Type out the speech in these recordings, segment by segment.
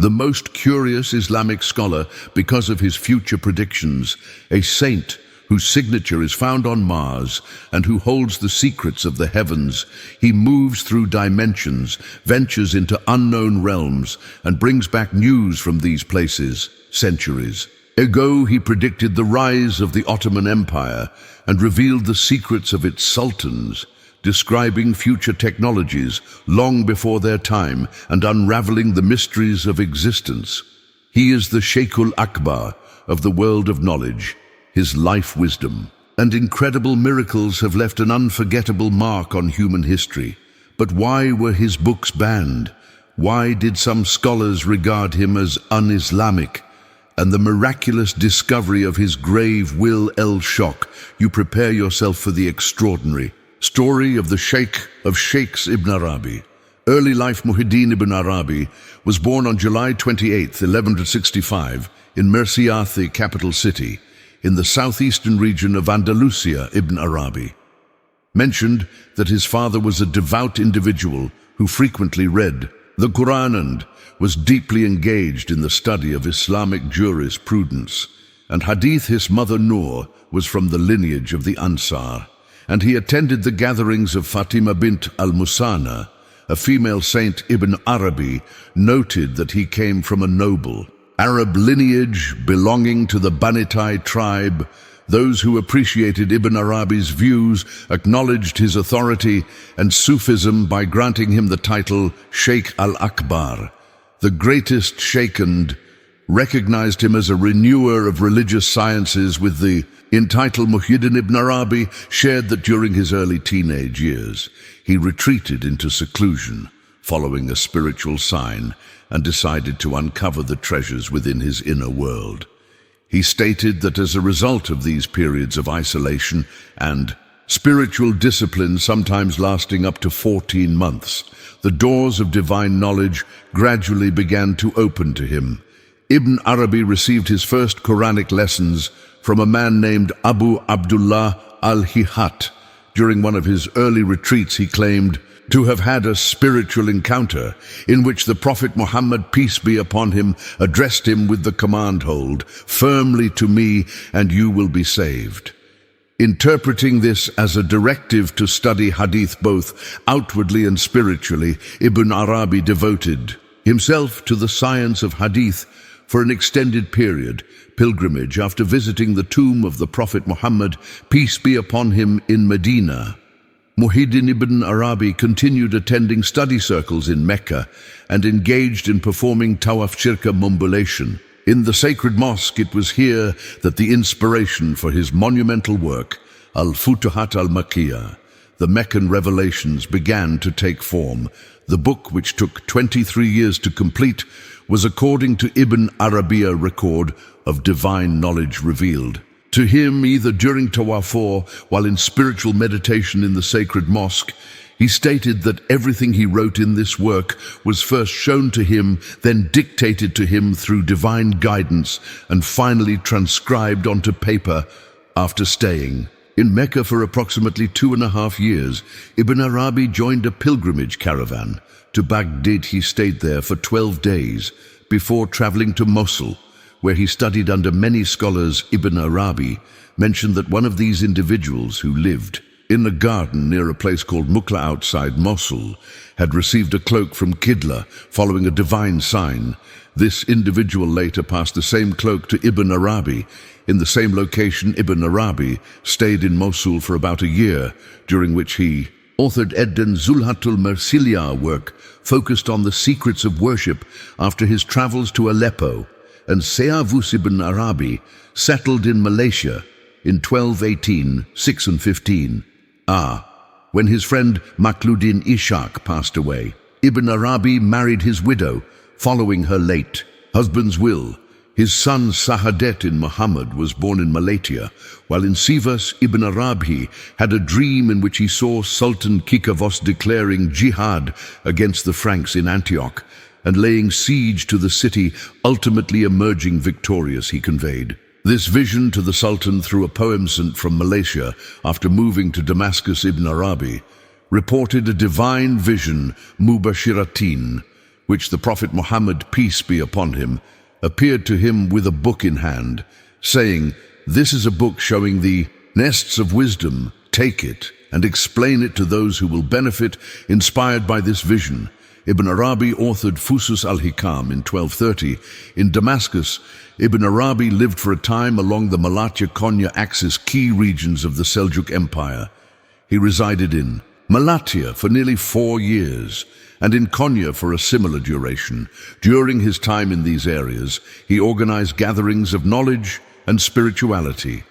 the most curious Islamic scholar because of his future predictions, a saint whose signature is found on Mars and who holds the secrets of the heavens. He moves through dimensions, ventures into unknown realms, and brings back news from these places centuries ago. He predicted the rise of the Ottoman Empire and revealed the secrets of its sultans, describing future technologies long before their time and unraveling the mysteries of existence. He is the Sheikhul Akbar of the world of knowledge. His life wisdom and incredible miracles have left an unforgettable mark on human history. But why were his books banned? Why did some scholars regard him as un-Islamic? And the miraculous discovery of his grave will shock you. Prepare yourself for the extraordinary story of the Sheikh of Sheikhs Ibn Arabi. Early life. Muhyiddin Ibn Arabi was born on July 28, 1165, in Murciath, the capital city, in the southeastern region of Andalusia. Ibn Arabi mentioned that his father was a devout individual who frequently read the Quran and was deeply engaged in the study of Islamic jurisprudence and hadith. His mother Noor was from the lineage of the Ansar, and he attended the gatherings of Fatima bint al-Musanna, a female saint. Ibn Arabi noted that he came from a noble Arab lineage belonging to the Banitai tribe. Those who appreciated Ibn Arabi's views acknowledged his authority and Sufism by granting him the title Sheikh al-Akbar, the greatest sheikh, and recognized him as a renewer of religious sciences. With the entitled Muhyiddin Ibn Arabi shared that during his early teenage years, he retreated into seclusion following a spiritual sign and decided to uncover the treasures within his inner world. He stated that as a result of these periods of isolation and spiritual discipline, sometimes lasting up to 14 months, the doors of divine knowledge gradually began to open to him. Ibn Arabi received his first Quranic lessons from a man named Abu Abdullah al-Hihat. During one of his early retreats, he claimed to have had a spiritual encounter in which the Prophet Muhammad, peace be upon him, addressed him with the command, "Hold firmly to me and you will be saved." Interpreting this as a directive to study hadith both outwardly and spiritually, Ibn Arabi devoted himself to the science of hadith for an extended pilgrimage after visiting the tomb of the Prophet Muhammad, peace be upon him, in Medina. Muhyiddin Ibn Arabi continued attending study circles in Mecca and engaged in performing tawaf circumambulation in the sacred mosque. It was here that the inspiration for his monumental work, Al-Futuhat al-Makkiyah, the Meccan Revelations, began to take form. The book, which took 23 years to complete, was, according to Ibn Arabi, a record of divine knowledge revealed to him either during tawaf or while in spiritual meditation in the sacred mosque. He stated that everything he wrote in this work was first shown to him, then dictated to him through divine guidance, and finally transcribed onto paper. After staying in Mecca for approximately 2.5 years, Ibn Arabi joined a pilgrimage caravan to Baghdad. He stayed there for 12 days before traveling to Mosul, where he studied under many scholars. Ibn Arabi mentioned that one of these individuals, who lived in a garden near a place called Mukla outside Mosul, had received a cloak from Qibla following a divine sign. This individual later passed the same cloak to Ibn Arabi. In the same location, Ibn Arabi stayed in Mosul for about a year, during which he authored Edden Zulhatul Mersilia work focused on the secrets of worship after his travels to Aleppo. And Sayavus Ibn Arabi settled in Malaysia in 1218, 6 and 15. When his friend Makhluddin Ishaq passed away, Ibn Arabi married his widow, following her late husband's will. His son Sahadeddin Muhammad was born in Malaysia, while in Sivas, Ibn Arabi had a dream in which he saw Sultan Kikavos declaring jihad against the Franks in Antioch and laying siege to the city, ultimately emerging victorious. He conveyed this vision to the Sultan through a poem sent from Malaysia after moving to Damascus. Ibn Arabi reported a divine vision, Mubashiratin, which the Prophet Muhammad, peace be upon him, appeared to him with a book in hand, saying, "This is a book showing the nests of wisdom. Take it and explain it to those who will benefit, inspired by this vision." Ibn Arabi authored Fusus al-Hikam in 1230. In Damascus, Ibn Arabi lived for a time along the Malatya-Konya axis, key regions of the Seljuk Empire. He resided in Malatya for nearly 4 years, and in Konya for a similar duration. During his time in these areas, he organized gatherings of knowledge and spirituality,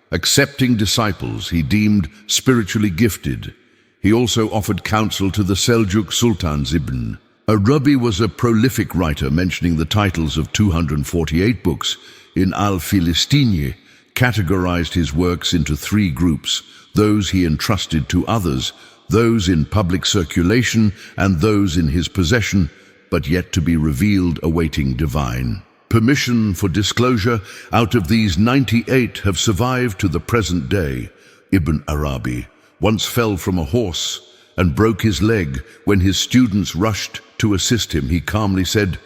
accepting disciples he deemed spiritually gifted. He also offered counsel to the Seljuk sultans. Ibn Arabi was a prolific writer, mentioning the titles of 248 books. In Al-Filistini, categorized his works into 3 groups: those he entrusted to others, those in public circulation, and those in his possession, but yet to be revealed, awaiting divine permission for disclosure. Out of these, 98 have survived to the present day. Ibn Arabi once fell from a horse and broke his leg. When his students rushed to assist him, he calmly said,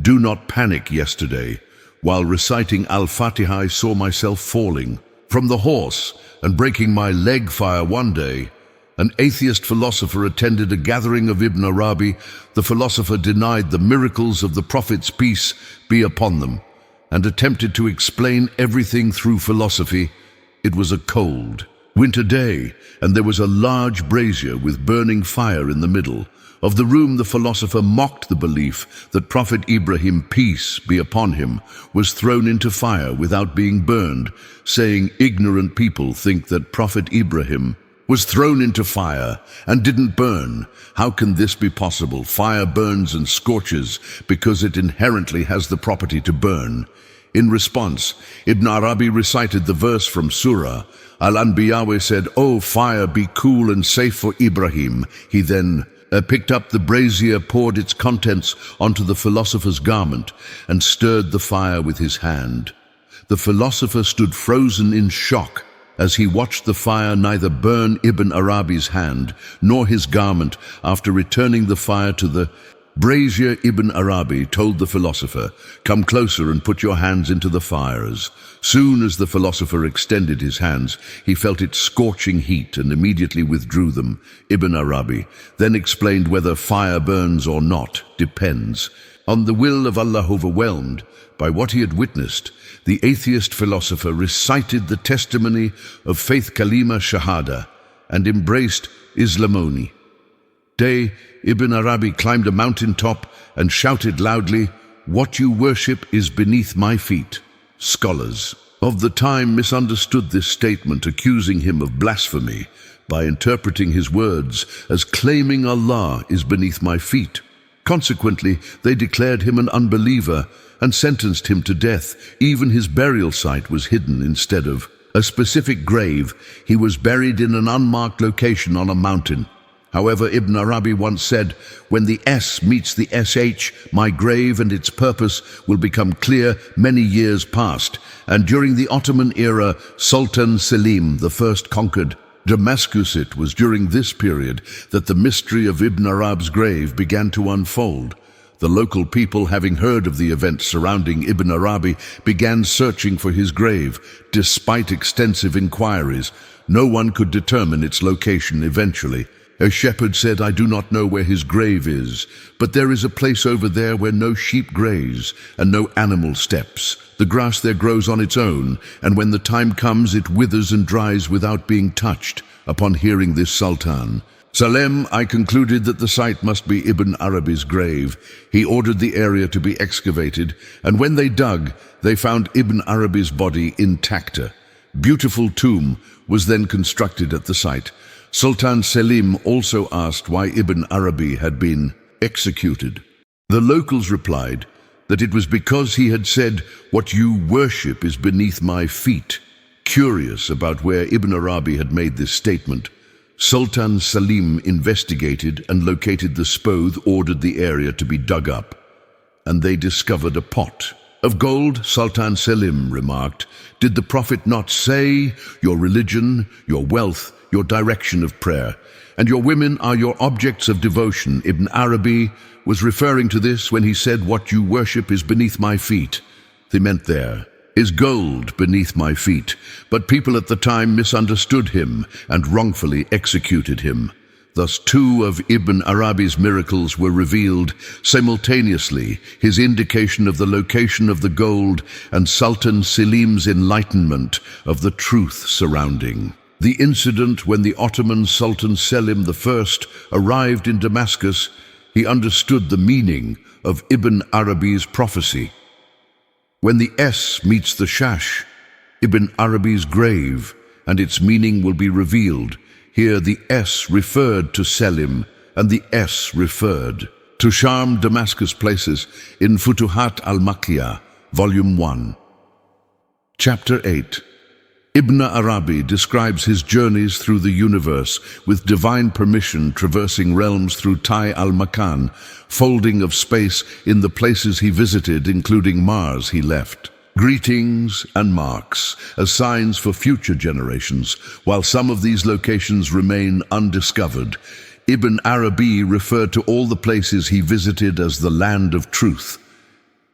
"Do not panic. Yesterday, while reciting Al-Fatiha, I saw myself falling from the horse and breaking my leg. Fire one day, an atheist philosopher attended a gathering of Ibn Arabi. The philosopher denied the miracles of the Prophet's peace be upon them and attempted to explain everything through philosophy. It was a cold winter day, and there was a large brazier with burning fire in the middle of the room. The philosopher mocked the belief that Prophet Ibrahim, peace be upon him, was thrown into fire without being burned, saying, "Ignorant people think that Prophet Ibrahim was thrown into fire and didn't burn. How can this be possible? Fire burns and scorches because it inherently has the property to burn." In response, Ibn Arabi recited the verse from Surah Al-Anbiya, where said, "O fire, be cool and safe for Ibrahim." He then picked up the brazier, poured its contents onto the philosopher's garment, and stirred the fire with his hand. The philosopher stood frozen in shock as he watched the fire neither burn Ibn Arabi's hand nor his garment. After returning the fire to the brazier, Ibn Arabi told the philosopher, "Come closer and put your hands into the fires." Soon as the philosopher extended his hands, he felt its scorching heat and immediately withdrew them. Ibn Arabi then explained, whether fire burns or not depends on the will of Allah. Overwhelmed by what he had witnessed, the atheist philosopher recited the testimony of faith, Kalima Shahada, and embraced Islamoni. Day, Ibn Arabi climbed a mountain top and shouted loudly, "What you worship is beneath my feet." Scholars of the time misunderstood this statement, accusing him of blasphemy by interpreting his words as claiming Allah is beneath my feet. Consequently, they declared him an unbeliever and sentenced him to death. Even his burial site was hidden. Instead of a specific grave, he was buried in an unmarked location on a mountain. However, Ibn Arabi once said, "When the S meets the SH, my grave and its purpose will become clear." Many years passed, and during the Ottoman era, Sultan Selim I conquered Damascus. It was during this period that the mystery of Ibn Arabi's grave began to unfold. The local people, having heard of the events surrounding Ibn Arabi, began searching for his grave. Despite extensive inquiries, no one could determine its location. Eventually, a shepherd said, "I do not know where his grave is, but there is a place over there where no sheep graze and no animal steps. The grass there grows on its own, and when the time comes, it withers and dries without being touched." Upon hearing this, Sultan Salem, I concluded that the site must be Ibn Arabi's grave. He ordered the area to be excavated, and when they dug, they found Ibn Arabi's body intact. A beautiful tomb was then constructed at the site. Sultan Selim also asked why Ibn Arabi had been executed. The locals replied that it was because he had said, "What you worship is beneath my feet." Curious about where Ibn Arabi had made this statement, Sultan Selim investigated and located the spode, ordered the area to be dug up, and they discovered a pot Of gold, Sultan Selim remarked, "Did the Prophet not say, 'Your religion, your wealth, your direction of prayer, and your women are your objects of devotion'?" Ibn Arabi was referring to this when he said, "What you worship is beneath my feet." They meant there, "Is gold beneath my feet?" But people at the time misunderstood him and wrongfully executed him. Thus, two of Ibn Arabi's miracles were revealed simultaneously, his indication of the location of the gold and Sultan Selim's enlightenment of the truth surrounding. The incident when the Ottoman Sultan Selim I arrived in Damascus, he understood the meaning of Ibn Arabi's prophecy. When the S meets the Shash, Ibn Arabi's grave, and its meaning will be revealed. Here the S referred to Selim, and the S referred to Sham, Damascus places in Futuhat al-Makkiyah, Volume 1. Chapter 8. Ibn Arabi describes his journeys through the universe with divine permission, traversing realms through Tai al-Makan, folding of space in the places he visited, including Mars he left. Greetings and marks as signs for future generations, while some of these locations remain undiscovered. Ibn Arabi referred to all the places he visited as the land of truth.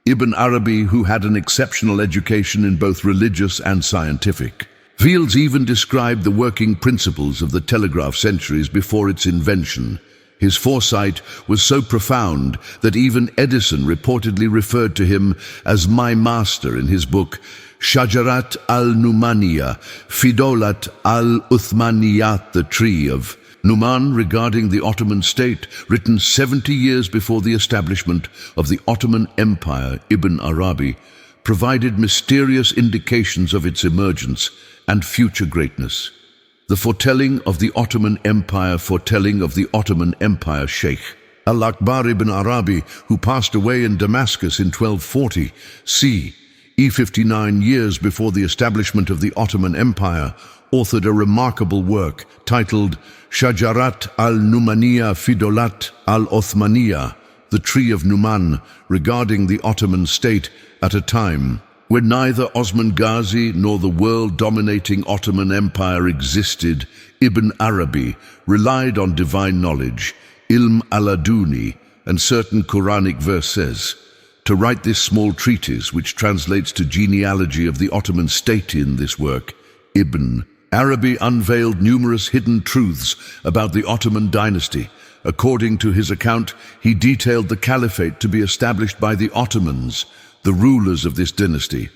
Ibn Arabi, who had an exceptional education in both religious and scientific fields, even described the working principles of the telegraph centuries before its invention. His foresight was so profound that even Edison reportedly referred to him as "my master" in his book Shajarat al-Numaniya, Fidolat al-Uthmaniyat, the tree of Numan, regarding the Ottoman state, written 70 years before the establishment of the Ottoman Empire. Ibn Arabi provided mysterious indications of its emergence and future greatness. The foretelling of the Ottoman Empire, foretelling of the Ottoman Empire. Sheikh al-Akbar Ibn Arabi, who passed away in Damascus in 1240 CE, 59 years before the establishment of the Ottoman Empire, authored a remarkable work titled Shajarat al-Numaniya Fidolat al-Othmaniya, the tree of Numan, regarding the Ottoman state at a time when neither Osman Ghazi nor the world-dominating Ottoman Empire existed. Ibn Arabi relied on divine knowledge, ilm al-aduni, and certain Quranic verses to write this small treatise, which translates to genealogy of the Ottoman state. In this work, Ibn Arabi unveiled numerous hidden truths about the Ottoman dynasty. According to his account, he detailed the caliphate to be established by the Ottomans, the rulers of this dynasty,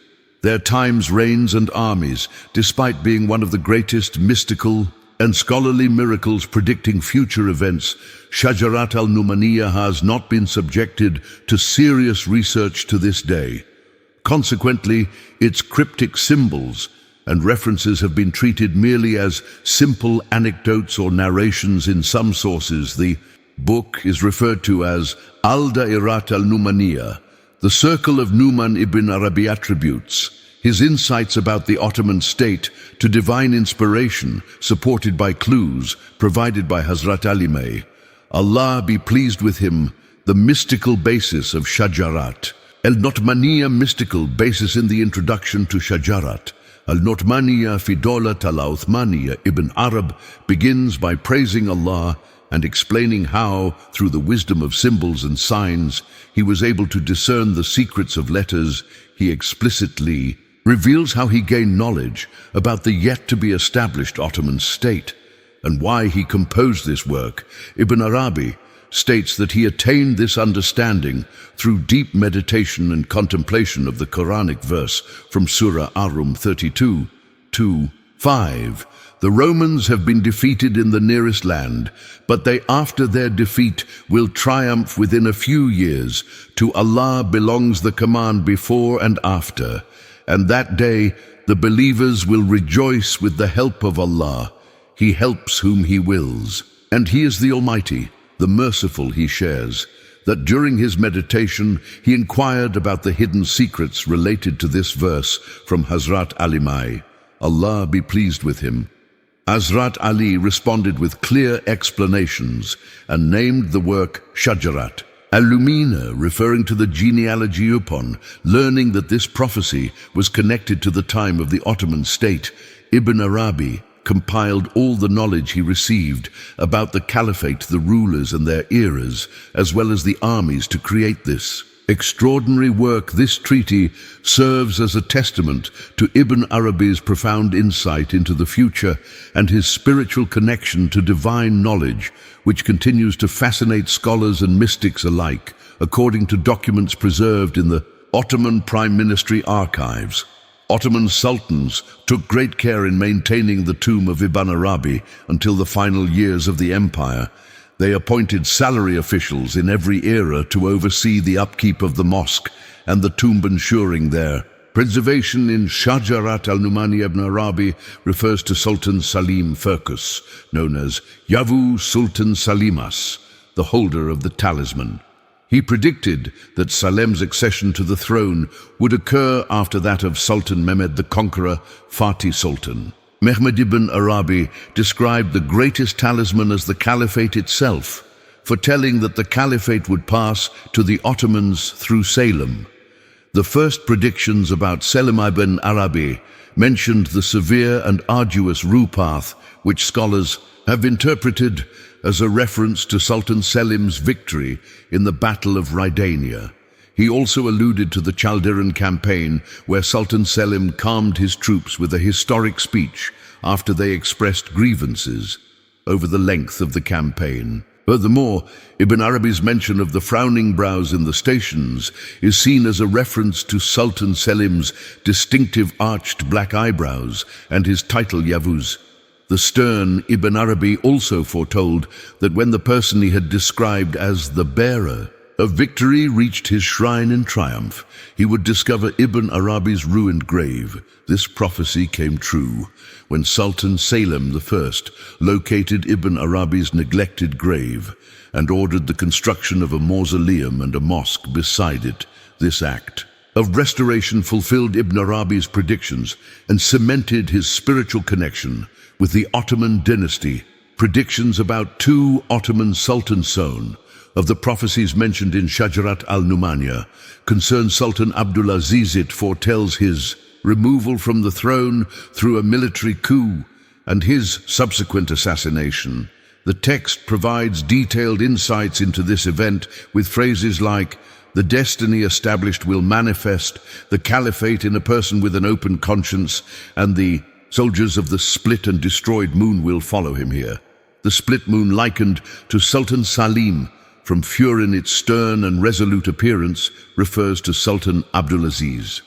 their times, reigns, and armies, despite being one of the greatest mystical and scholarly miracles predicting future events. Shajarat al-Numaniya has not been subjected to serious research to this day. Consequently, its cryptic symbols and references have been treated merely as simple anecdotes or narrations. In some sources, the book is referred to as Al-Da'irat al-Numaniya, the circle of Numan. Ibn Arabi attributes his insights about the Ottoman state to divine inspiration, supported by clues provided by Hazrat Ali May, Allah be pleased with him. The mystical basis of Shajarat al-Notmaniya, mystical basis in the introduction to Shajarat al-Notmaniya Fidolat al-Uthmaniya. Ibn Arab begins by praising Allah and explaining how, through the wisdom of symbols and signs, he was able to discern the secrets of letters. He explicitly reveals how he gained knowledge about the yet-to-be-established Ottoman state and why he composed this work. Ibn Arabi states that he attained this understanding through deep meditation and contemplation of the Quranic verse from Surah Ar-Rum 32:2-5. The Romans have been defeated in the nearest land, but they, after their defeat, will triumph within a few years. To Allah belongs the command before and after, and that day the believers will rejoice with the help of Allah. He helps whom He wills, and He is the Almighty, the Merciful. He shares that during his meditation he inquired about the hidden secrets related to this verse from Hazrat Ali Mai, Allah be pleased with him. Hazrat Ali responded with clear explanations and named the work Shajarat Alumina, referring to the genealogy upon, learning that this prophecy was connected to the time of the Ottoman state. Ibn Arabi compiled all the knowledge he received about the caliphate, the rulers and their eras, as well as the armies to create this extraordinary work. This treaty serves as a testament to Ibn Arabi's profound insight into the future and his spiritual connection to divine knowledge, which continues to fascinate scholars and mystics alike, according to documents preserved in the Ottoman Prime Ministry archives. Ottoman sultans took great care in maintaining the tomb of Ibn Arabi until the final years of the empire. They appointed salary officials in every era to oversee the upkeep of the mosque and the tomb, ensuring their preservation. In Shajarat al-Numani, Ibn Arabi refers to Sultan Salim Firkus, known as Yavu Sultan Salimas, the holder of the talisman. He predicted that Salem's accession to the throne would occur after that of Sultan Mehmed the Conqueror, Fatih Sultan. Mehmed ibn Arabi described the greatest talisman as the caliphate itself, foretelling that the caliphate would pass to the Ottomans through Salem. The first predictions about Selim ibn Arabi mentioned the severe and arduous route path, which scholars have interpreted as a reference to Sultan Selim's victory in the Battle of Rydania. He also alluded to the Chaldiran campaign, where Sultan Selim calmed his troops with a historic speech after they expressed grievances over the length of the campaign. Furthermore, Ibn Arabi's mention of the frowning brows in the stations is seen as a reference to Sultan Selim's distinctive arched black eyebrows and his title Yavuz. The stern Ibn Arabi also foretold that when the person he had described as the bearer of victory reached his shrine in triumph, he would discover Ibn Arabi's ruined grave. This prophecy came true when Sultan Selim I located Ibn Arabi's neglected grave and ordered the construction of a mausoleum and a mosque beside it. This act of restoration fulfilled Ibn Arabi's predictions and cemented his spiritual connection with the Ottoman dynasty. Predictions about two Ottoman sultans sown of the prophecies mentioned in Shajarat al-Numaniya concern Sultan Abdulaziz. It foretells his removal from the throne through a military coup and his subsequent assassination. The text provides detailed insights into this event with phrases like, "The destiny established will manifest, the caliphate in a person with an open conscience, and the soldiers of the split and destroyed moon will follow him." Here, the split moon likened to Sultan Salim, from fear in its stern and resolute appearance, refers to Sultan Abdulaziz.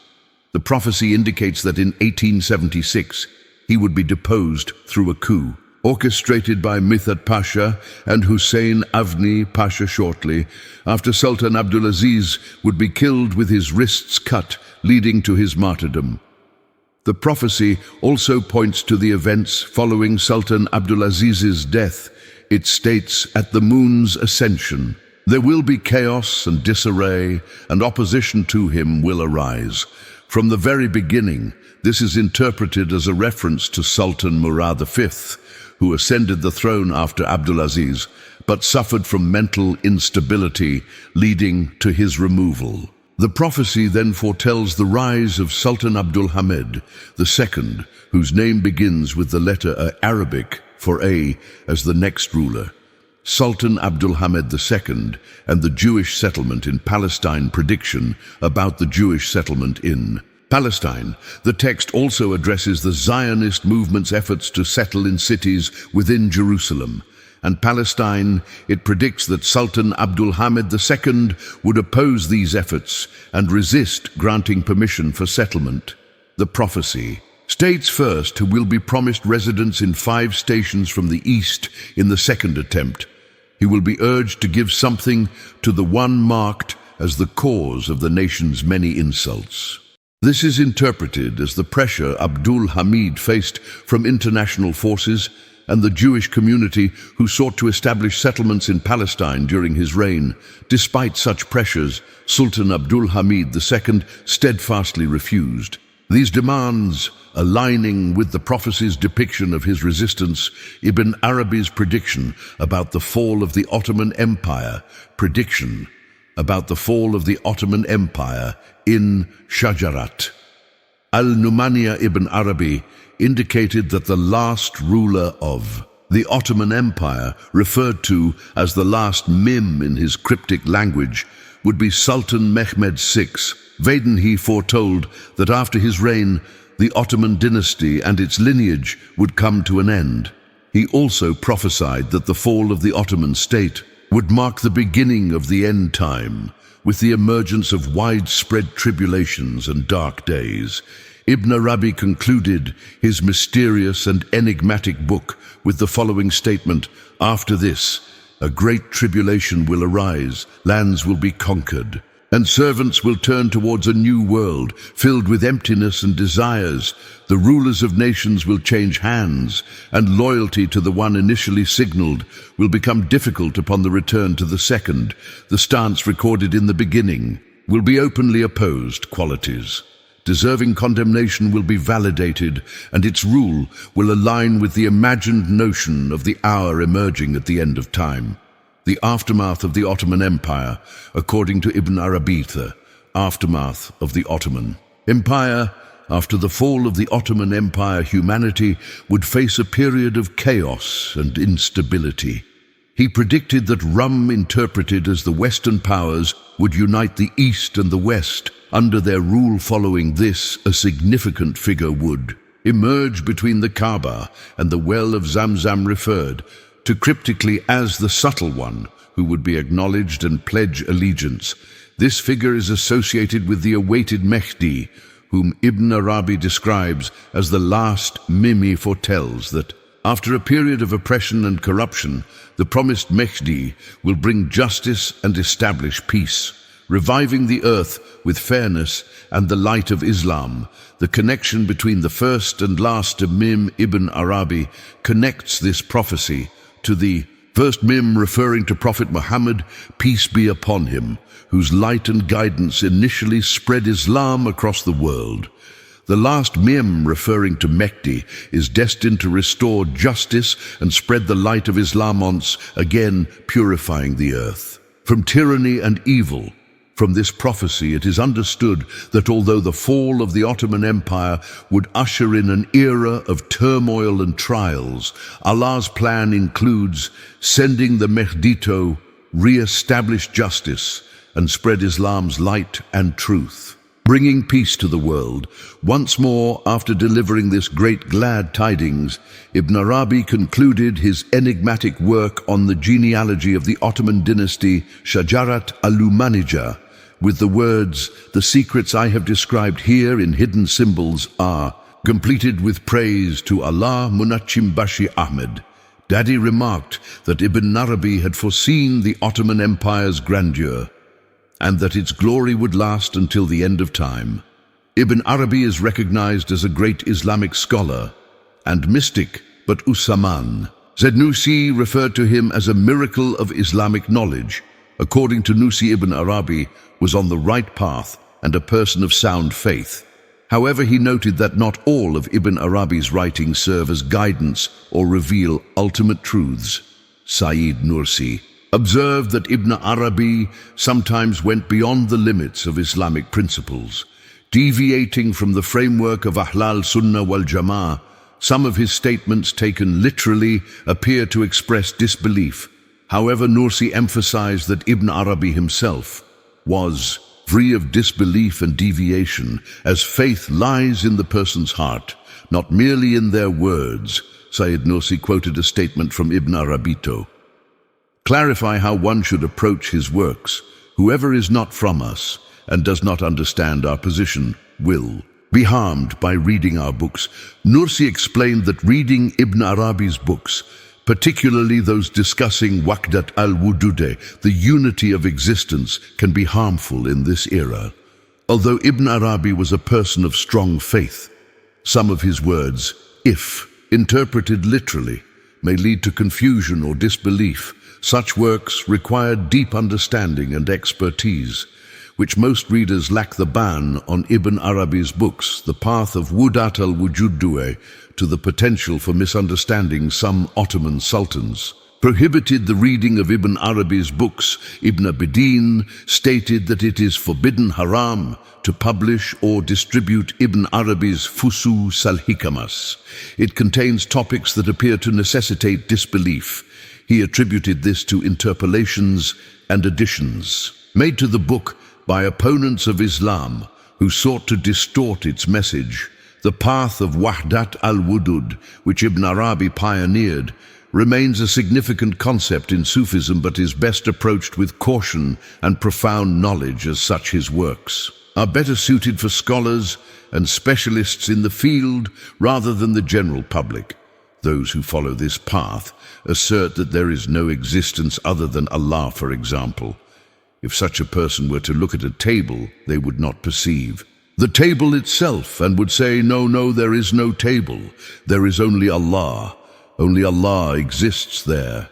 The prophecy indicates that in 1876 he would be deposed through a coup, orchestrated by Mithat Pasha and Hussein Avni Pasha. Shortly after, Sultan Abdulaziz would be killed with his wrists cut, leading to his martyrdom. The prophecy also points to the events following Sultan Abdulaziz's death. It states, "At the moon's ascension, there will be chaos and disarray, and opposition to him will arise." From the very beginning, this is interpreted as a reference to Sultan Murad V, who ascended the throne after Abdulaziz, but suffered from mental instability, leading to his removal. The prophecy then foretells the rise of Sultan Abdul Hamid II, whose name begins with the letter Arabic for A, as the next ruler. Sultan Abdul Hamid II and the Jewish settlement in Palestine. Prediction about the Jewish settlement in Palestine. The text also addresses the Zionist movement's efforts to settle in cities within Jerusalem and Palestine. It predicts that Sultan Abdul Hamid II would oppose these efforts and resist granting permission for settlement. The prophecy states first he will be promised residence in 5 stations from the east in the second attempt. He will be urged to give something to the one marked as the cause of the nation's many insults. This is interpreted as the pressure Abdul Hamid faced from international forces and the Jewish community who sought to establish settlements in Palestine during his reign. Despite such pressures, Sultan Abdul Hamid II steadfastly refused. These demands, aligning with the prophecy's depiction of his resistance, Ibn Arabi's prediction about the fall of the Ottoman Empire, prediction about the fall of the Ottoman Empire in Shajarat. Al-Numaniya Ibn Arabi indicated that the last ruler of the Ottoman Empire, referred to as the last Mim in his cryptic language, would be Sultan Mehmed VI. Vaden he foretold that after his reign, the Ottoman dynasty and its lineage would come to an end. He also prophesied that the fall of the Ottoman state would mark the beginning of the end time, with the emergence of widespread tribulations and dark days. Ibn Arabi concluded his mysterious and enigmatic book with the following statement: "After this, a great tribulation will arise, lands will be conquered, and servants will turn towards a new world filled with emptiness and desires. The rulers of nations will change hands, and loyalty to the one initially signaled will become difficult upon the return to the second. The stance recorded in the beginning will be openly opposed qualities. Deserving condemnation will be validated, and its rule will align with the imagined notion of the hour emerging at the end of time." The aftermath of the Ottoman Empire, according to Ibn Arabi, the aftermath of the Ottoman Empire. After the fall of the Ottoman Empire, humanity would face a period of chaos and instability. He predicted that Rum, interpreted as the Western powers, would unite the East and the West under their rule. Following this, a significant figure would emerge between the Kaaba and the well of Zamzam, referred to cryptically as the Subtle One, who would be acknowledged and pledge allegiance. This figure is associated with the awaited Mehdi, whom Ibn Arabi describes as the last Mimi. Foretells that after a period of oppression and corruption, the promised Mehdi will bring justice and establish peace, reviving the earth with fairness and the light of Islam. The connection between the first and last Imam Ibn Arabi connects this prophecy to the first Mim, referring to Prophet Muhammad, peace be upon him, whose light and guidance initially spread Islam across the world. The last Mim, referring to Mehdi, is destined to restore justice and spread the light of Islam once again, purifying the earth from tyranny and evil. From this prophecy, it is understood that although the fall of the Ottoman Empire would usher in an era of turmoil and trials, Allah's plan includes sending the Mehdi to re-establish justice and spread Islam's light and truth, bringing peace to the world. Once more, after delivering this great glad tidings, Ibn Arabi concluded his enigmatic work on the genealogy of the Ottoman dynasty, Shajarat al-Umanija, with the words, "The secrets I have described here in hidden symbols are," completed with praise to Allah. Munachim Bashi Ahmed Daddy remarked that Ibn Arabi had foreseen the Ottoman Empire's grandeur, and that its glory would last until the end of time. Ibn Arabi is recognized as a great Islamic scholar and mystic, but Usaman Zednusi referred to him as a miracle of Islamic knowledge. According to Nusi, Ibn Arabi was on the right path and a person of sound faith. However, he noted that not all of Ibn Arabi's writings serve as guidance or reveal ultimate truths. Sayyid Nursi observed that Ibn Arabi sometimes went beyond the limits of Islamic principles, deviating from the framework of Ahlal Sunnah wal Jama'ah. Some of his statements, taken literally, appear to express disbelief. However, Nursi emphasized that Ibn Arabi himself was free of disbelief and deviation, as faith lies in the person's heart, not merely in their words. Sayyid Nursi quoted a statement from Ibn Arabi to clarify how one should approach his works. "Whoever is not from us and does not understand our position will be harmed by reading our books." Nursi explained that reading Ibn Arabi's books, particularly those discussing Wahdat al-Wujude, the unity of existence, can be harmful in this era. Although Ibn Arabi was a person of strong faith, some of his words, if interpreted literally, may lead to confusion or disbelief. Such works require deep understanding and expertise, which most readers lack. The ban on Ibn Arabi's books, the path of Wudat al-Wujude, to the potential for misunderstanding some Ottoman sultans. prohibited the reading of Ibn Arabi's books. Ibn Abidin stated that it is forbidden haram to publish or distribute Ibn Arabi's Fusus al-Hikamas. It contains topics that appear to necessitate disbelief. He attributed this to interpolations and additions made to the book by opponents of Islam who sought to distort its message. The path of Wahdat al-Wujud, which Ibn Arabi pioneered, remains a significant concept in Sufism but is best approached with caution and profound knowledge. As such, his works are better suited for scholars and specialists in the field rather than the general public. Those who follow this path assert that there is no existence other than Allah, for example. If such a person were to look at a table, they would not perceive the table itself and would say, no, there is no table. There is only Allah. Only Allah exists there.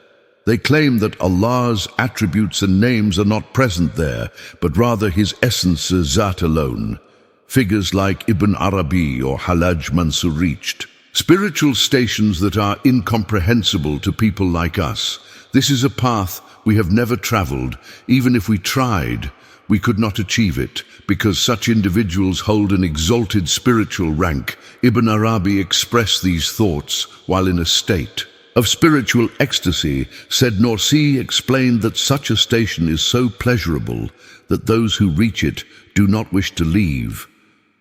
They claim that Allah's attributes and names are not present there, but rather His essence, Zat alone. Figures like Ibn Arabi or Halaj Mansur reached spiritual stations that are incomprehensible to people like us. This is a path we have never traveled. Even if we tried, we could not achieve it, because such individuals hold an exalted spiritual rank. Ibn Arabi expressed these thoughts while in a state of spiritual ecstasy. Said Nursi explained that such a station is so pleasurable that those who reach it do not wish to leave.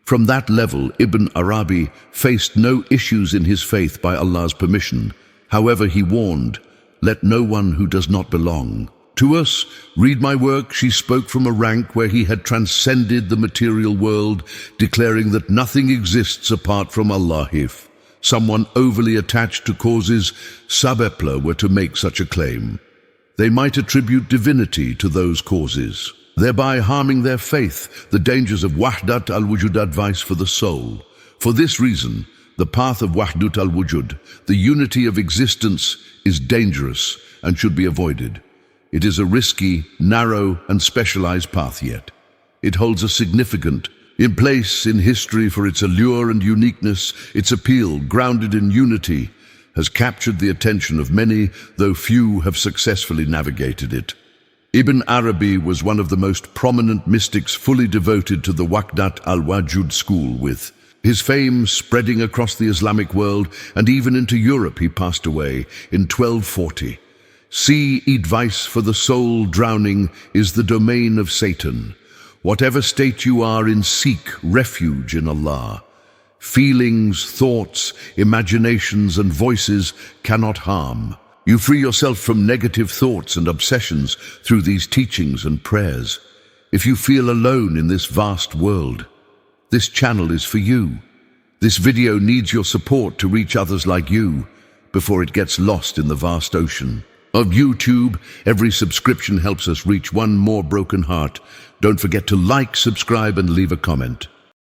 From that level, Ibn Arabi faced no issues in his faith by Allah's permission. However, he warned, "Let no one who does not belong to us read my work." She spoke from a rank where he had transcended the material world, declaring that nothing exists apart from Allah. If someone overly attached to causes sabepla were to make such a claim, they might attribute divinity to those causes, thereby harming their faith. The dangers of Wahdat al-Wujud, advice for the soul. For this reason, the path of Wahdat al-Wujud, the unity of existence, is dangerous and should be avoided. It is a risky, narrow, and specialized path, yet it holds a significant place in history for its allure and uniqueness. Its appeal, grounded in unity, has captured the attention of many, though few have successfully navigated it. Ibn Arabi was one of the most prominent mystics fully devoted to the Wahdat al-Wujud school, with his fame spreading across the Islamic world and even into Europe. He passed away in 1240. See, advice for the soul. Drowning is the domain of Satan. Whatever state you are in, seek refuge in Allah. Feelings, thoughts, imaginations, and voices cannot harm. You free yourself from negative thoughts and obsessions through these teachings and prayers. If you feel alone in this vast world, this channel is for you. This video needs your support to reach others like you before it gets lost in the vast ocean of YouTube. Every subscription helps us reach one more broken heart. Don't forget to like, subscribe, and leave a comment.